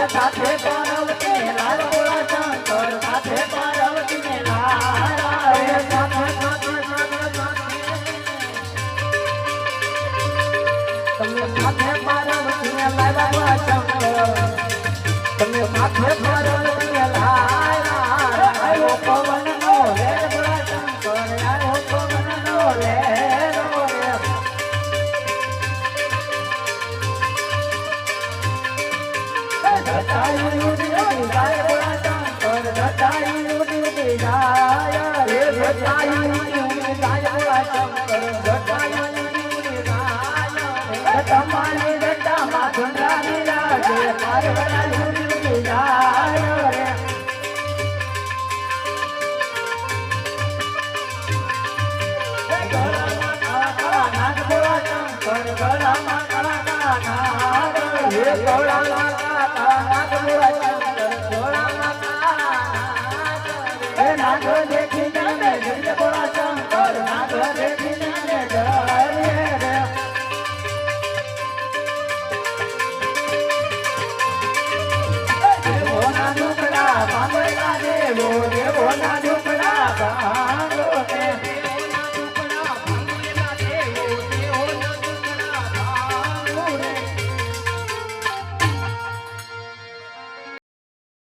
સાથે પાર્વતી લાલ બોલા શંકર સાથે પાર્વતી ને લાલ તમે સાથે પાર્વતી ને લાલ બોલા શંકર તમે સાથે પાર્વતી ને લાલ આયો પવન નો રે બોલા શંકર આયો પવન નો રે નાગ